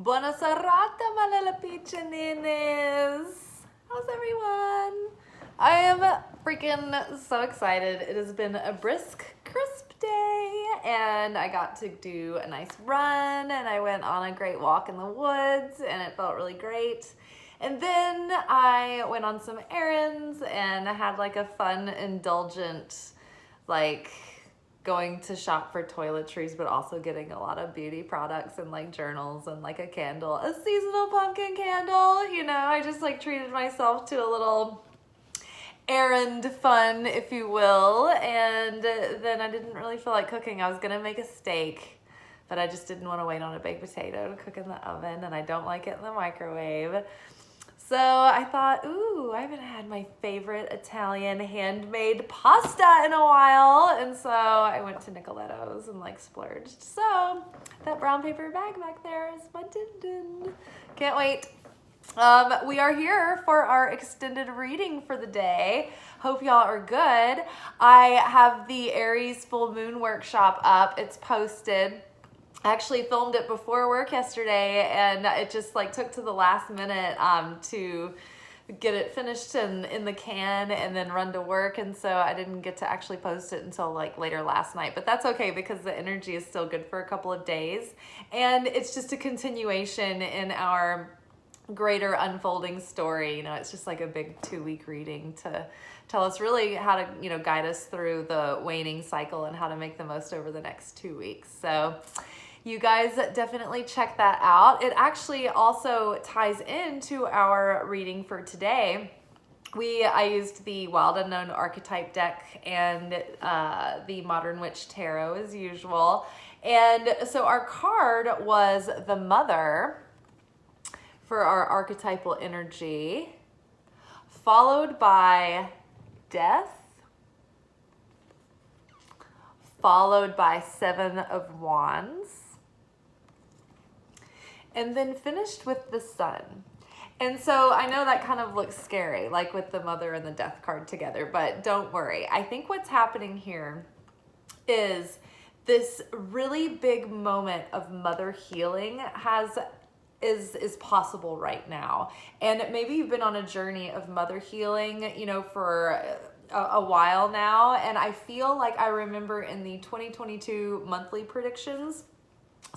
Buona serata, my little peachinines. How's everyone? I am freaking so excited. It has been a brisk, crisp day, and I got to do a nice run, and I went on a great walk in the woods, and it felt really great. And then I went on some errands, and I had like a fun, indulgent, like going to shop for toiletries, but also getting a lot of beauty products and like journals and like a candle, a seasonal pumpkin candle. You know, I just like treated myself to a little errand fun, if you will. And then I didn't really feel like cooking. I was gonna make a steak, but I just didn't want to wait on a baked potato to cook in the oven, and I don't like it in the microwave. So I thought, ooh, I haven't had my favorite Italian handmade pasta in a while. And so I went to Nicoletto's and like splurged. So that brown paper bag back there is my din-din. Can't wait. We are here for our extended reading for the day. Hope y'all are good. I have the Aries full moon workshop up. It's posted. I actually filmed it before work yesterday, and it just like took to the last minute to get it finished and in the can and then run to work, and so I didn't get to actually post it until like later last night, but that's okay because the energy is still good for a couple of days, and it's just a continuation in our greater unfolding story. You know, it's just like a big 2-week reading to tell us really how to, you know, guide us through the waning cycle and how to make the most over the next 2 weeks. So you guys definitely check that out. It actually also ties into our reading for today. I used the Wild Unknown Archetype deck and the Modern Witch Tarot as usual. And so our card was the Mother for our archetypal energy, followed by Death, followed by 7 of Wands, and then finished with the Sun. And so I know that kind of looks scary, like with the Mother and the Death card together, but don't worry. I think what's happening here is this really big moment of mother healing is possible right now. And maybe you've been on a journey of mother healing, you know, for a while now. And I feel like I remember in the 2022 monthly predictions,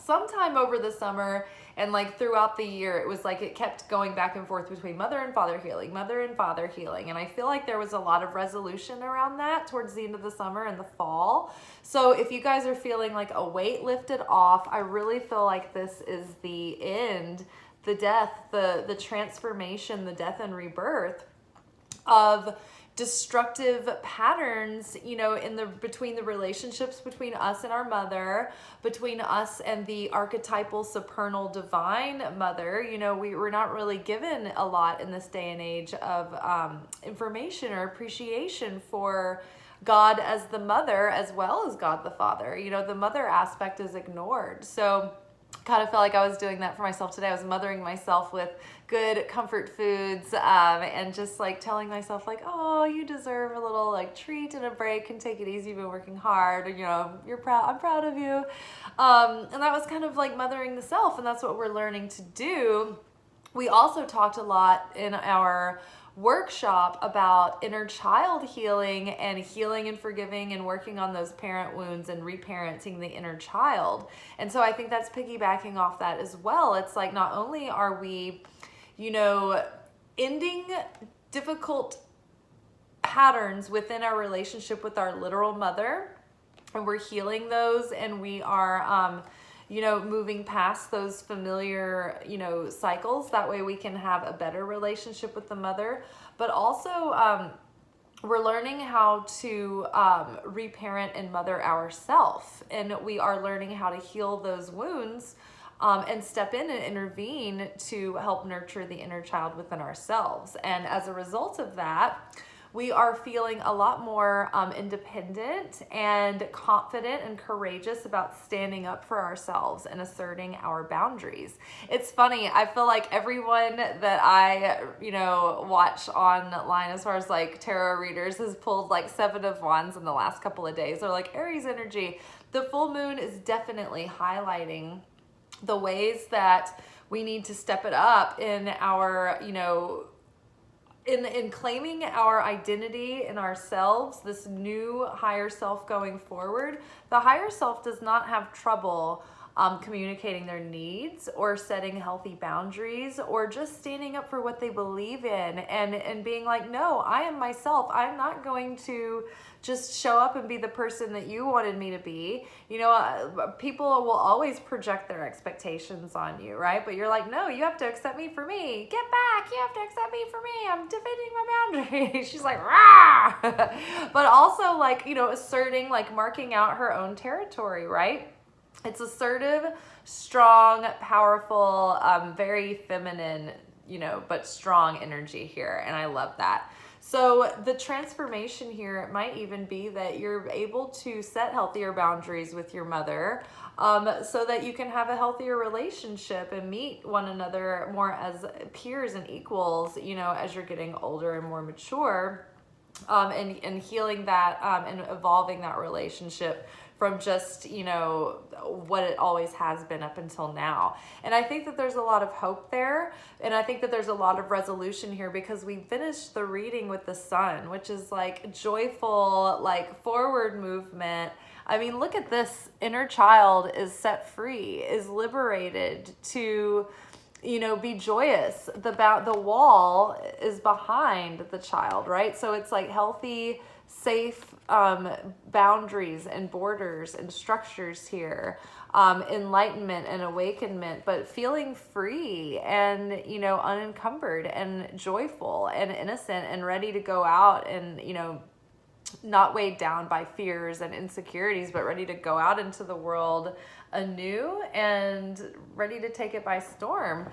sometime over the summer and like throughout the year, it was like it kept going back and forth between mother and father healing, mother and father healing. And I feel like there was a lot of resolution around that towards the end of the summer and the fall. So if you guys are feeling like a weight lifted off, I really feel like this is the end, the death, the transformation, the death and rebirth of destructive patterns, you know, between the relationships between us and our mother, between us and the archetypal supernal divine mother. You know, we're not really given a lot in this day and age of information or appreciation for God as the mother as well as God the father. You know, the mother aspect is ignored. So kind of felt like I was doing that for myself today. I was mothering myself with good comfort foods and just like telling myself like, oh, you deserve a little like treat and a break and take it easy. You've been working hard, you know, I'm proud of you. And that was kind of like mothering the self, and that's what we're learning to do. We also talked a lot in our workshop about inner child healing and forgiving and working on those parent wounds and reparenting the inner child. And so I think that's piggybacking off that as well. It's like not only are we, you know, ending difficult patterns within our relationship with our literal mother, and we're healing those, and we are you know, moving past those familiar, you know, cycles. That way we can have a better relationship with the mother. But also we're learning how to reparent and mother ourselves. And we are learning how to heal those wounds and step in and intervene to help nurture the inner child within ourselves. And as a result of that, we are feeling a lot more independent and confident and courageous about standing up for ourselves and asserting our boundaries. It's funny, I feel like everyone that I, you know, watch online as far as like tarot readers has pulled like 7 of Wands in the last couple of days. They're like Aries energy. The full moon is definitely highlighting the ways that we need to step it up in our, you know, in claiming our identity in ourselves, this new higher self going forward. The higher self does not have trouble communicating their needs or setting healthy boundaries or just standing up for what they believe in and being like, no, I am myself. I'm not going to just show up and be the person that you wanted me to be. You know, people will always project their expectations on you, right? But you're like, no, you have to accept me for me. Get back. You have to accept me for me. I'm defending my boundaries. She's like, rah! But also, like, you know, asserting, like marking out her own territory, right? It's assertive, strong, powerful, very feminine, you know, but strong energy here. And I love that. So the transformation here might even be that you're able to set healthier boundaries with your mother, so that you can have a healthier relationship and meet one another more as peers and equals, you know, as you're getting older and more mature, and healing that, and evolving that relationship from just, you know, what it always has been up until now. And I think that there's a lot of hope there. And I think that there's a lot of resolution here because we finished the reading with the sun, which is like joyful, like forward movement. I mean, look at this. Inner child is set free, is liberated to, you know, be joyous. The wall is behind the child, right? So it's like healthy, safe boundaries and borders and structures here, enlightenment and awakenment, but feeling free and, you know, unencumbered and joyful and innocent and ready to go out and, you know, not weighed down by fears and insecurities, but ready to go out into the world anew and ready to take it by storm.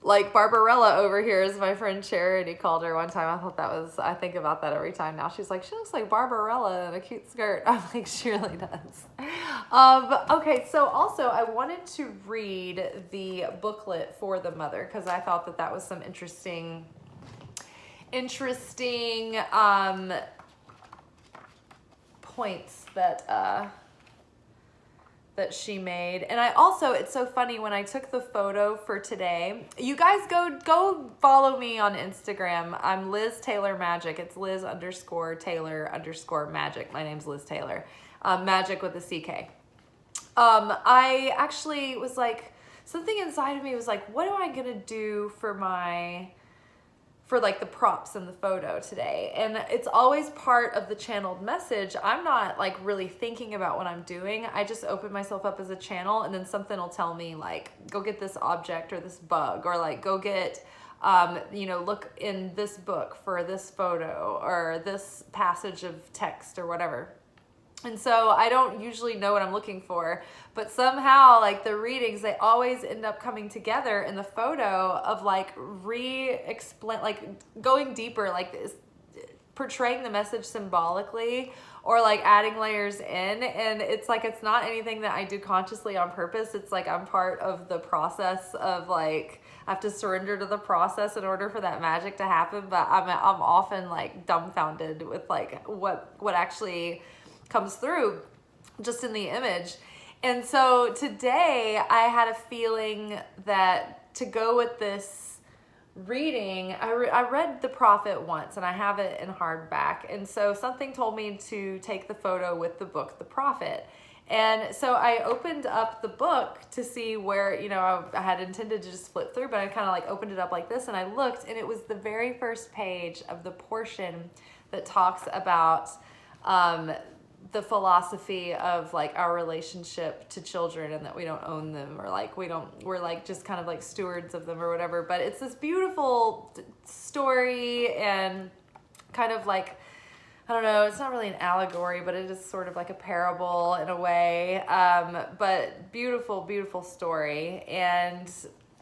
Like Barbarella over here, is my friend Charity called her one time. I thought that was, I think about that every time now. She's like, she looks like Barbarella in a cute skirt. I'm like, she really does. Okay, so also I wanted to read the booklet for the mother because I thought that that was some interesting points that she made. And I also, it's so funny, when I took the photo for today, you guys go follow me on Instagram. I'm Liz Taylor Magick. It's Liz_Taylor_Magick. My name's Liz Taylor. Magick with a CK. I actually was like, something inside of me was like, what am I gonna do for like the props in the photo today? And it's always part of the channeled message. I'm not like really thinking about what I'm doing. I just open myself up as a channel, and then something will tell me like, go get this object or this bug, or like go get, you know, look in this book for this photo or this passage of text or whatever. And so I don't usually know what I'm looking for, but somehow like the readings, they always end up coming together in the photo of like re-explain, like going deeper, like this, portraying the message symbolically or like adding layers in. And it's like, it's not anything that I do consciously on purpose. It's like, I'm part of the process of like, I have to surrender to the process in order for that magic to happen. But I'm often like dumbfounded with like what actually comes through just in the image. And so today I had a feeling that to go with this reading, I read The Prophet once and I have it in hardback. And so something told me to take the photo with the book, The Prophet. And so I opened up the book to see where, you know, I had intended to just flip through, but I kind of like opened it up like this and I looked, and it was the very first page of the portion that talks about the philosophy of like our relationship to children, and that we don't own them, or like we're like just kind of like stewards of them or whatever. But it's this beautiful story and kind of like, I don't know, it's not really an allegory, but it is sort of like a parable in a way. But beautiful, beautiful story. And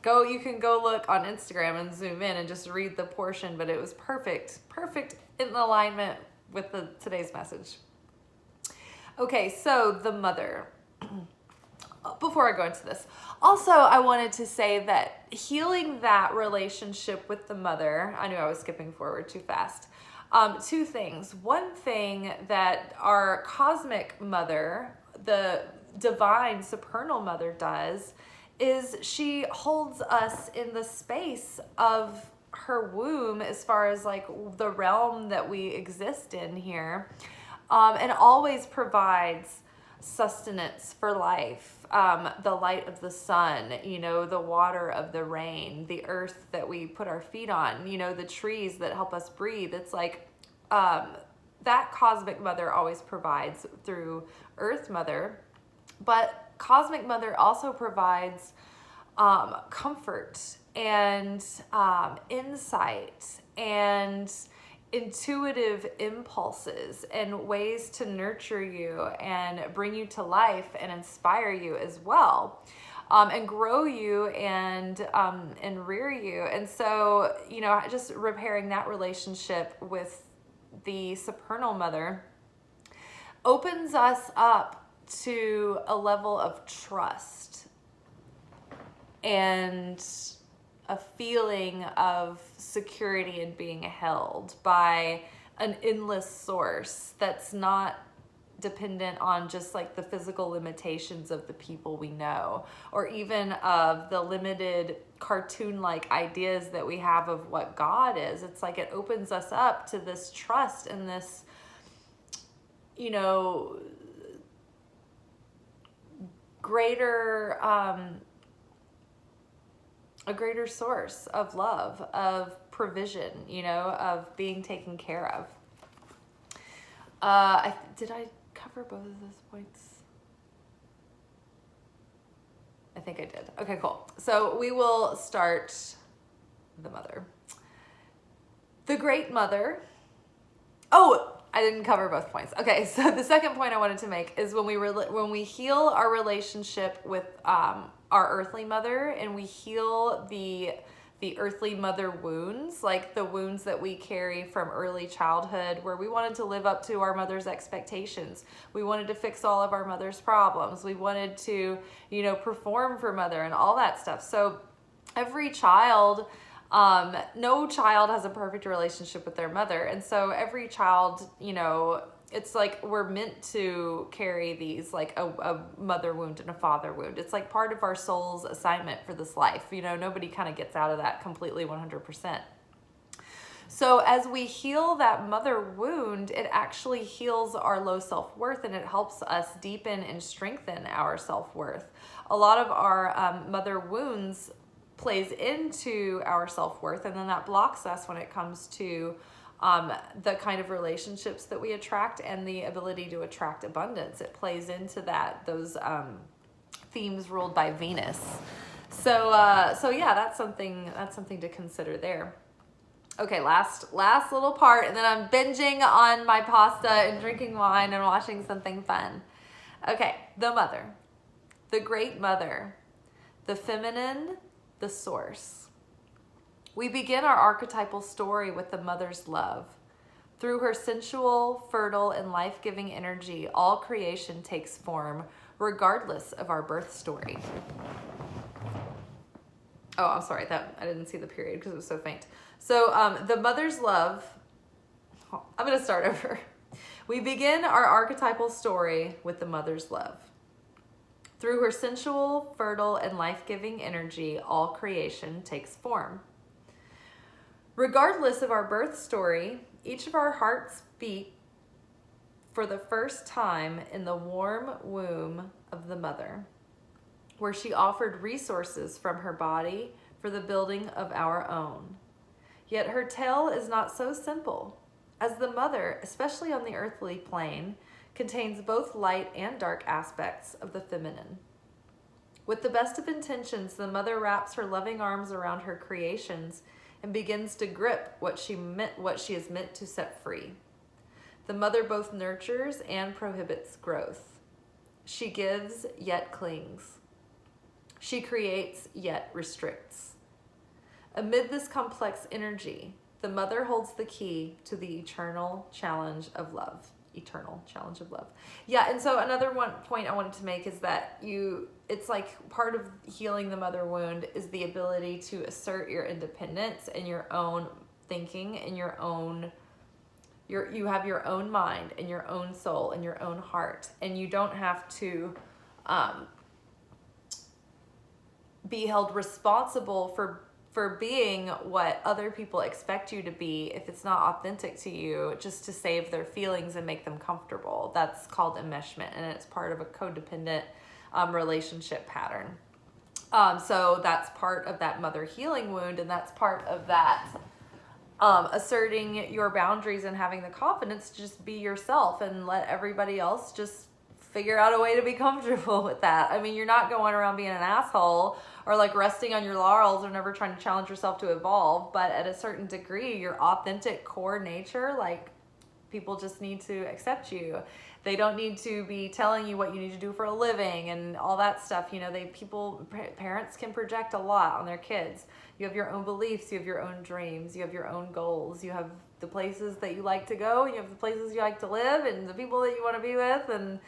you can go look on Instagram and zoom in and just read the portion, but it was perfect in alignment with today's message. Okay, so the mother. Before I go into this, also I wanted to say that healing that relationship with the mother, I knew I was skipping forward too fast. Two things. One thing that our cosmic mother, the divine supernal mother, does is she holds us in the space of her womb as far as like the realm that we exist in here, and always provides sustenance for life, the light of the sun, you know, the water of the rain, the earth that we put our feet on, you know, the trees that help us breathe. It's like that cosmic mother always provides through Earth Mother, but cosmic mother also provides comfort and insight and intuitive impulses and ways to nurture you and bring you to life and inspire you as well, and grow you and rear you. And so, you know, just repairing that relationship with the supernal mother opens us up to a level of trust and a feeling of security and being held by an endless source that's not dependent on just like the physical limitations of the people we know, or even of the limited cartoon-like ideas that we have of what God is. It's like it opens us up to this trust and this, you know, greater, a greater source of love, of provision, you know, of being taken care of. Did I cover both of those points? I think I did. Okay, cool. So we will start the mother. The great mother. Oh, I didn't cover both points. Okay, so the second point I wanted to make is when we heal our relationship with our earthly mother, and we heal the earthly mother wounds, like the wounds that we carry from early childhood, where we wanted to live up to our mother's expectations. We wanted to fix all of our mother's problems. We wanted to, you know, perform for mother and all that stuff. So every child, no child has a perfect relationship with their mother. And so every child, you know, it's like we're meant to carry these, like a mother wound and a father wound. It's like part of our soul's assignment for this life. You know, nobody kind of gets out of that completely 100%. So as we heal that mother wound, it actually heals our low self-worth, and it helps us deepen and strengthen our self-worth. A lot of our mother wounds plays into our self-worth, and then that blocks us when it comes to the kind of relationships that we attract and the ability to attract abundance. It plays into those themes ruled by Venus. So yeah, that's something to consider there. Okay, last little part, and then I'm binging on my pasta and drinking wine and watching something fun. Okay, the mother, the great mother, the feminine, the source. We begin our archetypal story with the mother's love. Through her sensual, fertile, and life-giving energy, all creation takes form, regardless of our birth story. Oh, I'm sorry, I didn't see the period because it was so faint. So the mother's love, I'm going to start over. We begin our archetypal story with the mother's love. Through her sensual, fertile, and life-giving energy, all creation takes form. Regardless of our birth story, each of our hearts beat for the first time in the warm womb of the mother, where she offered resources from her body for the building of our own. Yet her tale is not so simple, as the mother, especially on the earthly plane, contains both light and dark aspects of the feminine. With the best of intentions, the mother wraps her loving arms around her creations and begins to grip what she is meant to set free. The mother both nurtures and prohibits growth. She gives, yet clings. She creates, yet restricts. Amid this complex energy, the mother holds the key to the eternal challenge of love. Eternal challenge of love. Yeah, and so another point I wanted to make is that it's like part of healing the mother wound is the ability to assert your independence and your own thinking and you have your own mind and your own soul and your own heart, and you don't have to be held responsible for being what other people expect you to be if it's not authentic to you, just to save their feelings and make them comfortable. That's called enmeshment, and it's part of a codependent relationship pattern. So that's part of that mother healing wound, and that's part of that asserting your boundaries and having the confidence to just be yourself and let everybody else just figure out a way to be comfortable with that. I mean, you're not going around being an asshole or like resting on your laurels or never trying to challenge yourself to evolve, but at a certain degree, your authentic core nature, like, people just need to accept you. They don't need to be telling you what you need to do for a living and all that stuff. You know, parents can project a lot on their kids. You have your own beliefs, you have your own dreams, you have your own goals, you have the places that you like to go, you have the places you like to live, and the people that you want to be with, and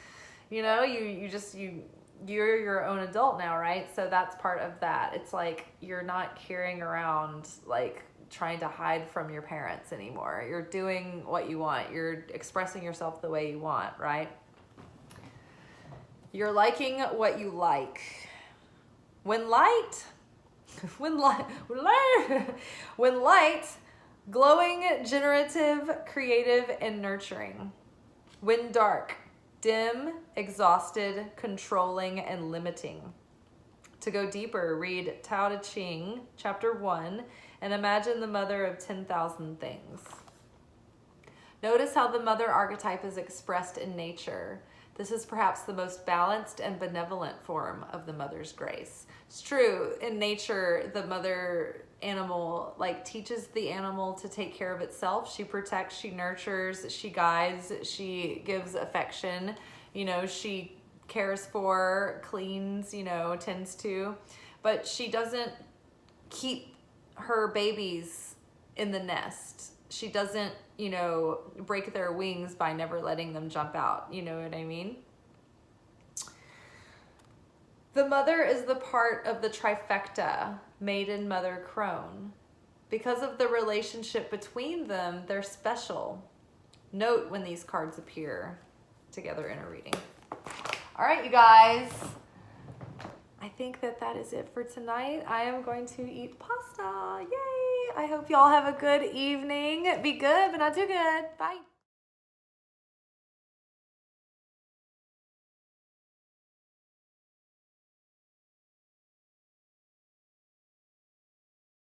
you know, you're your own adult now, right? So that's part of that. It's like you're not carrying around like trying to hide from your parents anymore. You're doing what you want. You're expressing yourself the way you want, right? You're liking what you like. When light, glowing, generative, creative, and nurturing. When dark, dim, exhausted, controlling, and limiting. To go deeper, read Tao Te Ching, chapter 1, and imagine the mother of 10,000 things. Notice how the mother archetype is expressed in nature. This is perhaps the most balanced and benevolent form of the mother's grace. It's true, in nature, the mother animal like teaches the animal to take care of itself. She protects, she nurtures, she guides, she gives affection, you know, she cares for, cleans, you know, tends to, but she doesn't keep her babies in the nest. She doesn't, you know, break their wings by never letting them jump out. You know what I mean? The mother is the part of the trifecta, maiden, mother, crone. Because of the relationship between them, they're special. Note when these cards appear together in a reading. All right, you guys. I think that is it for tonight. I am going to eat pasta. Yay! I hope y'all have a good evening. Be good, but not too good. Bye.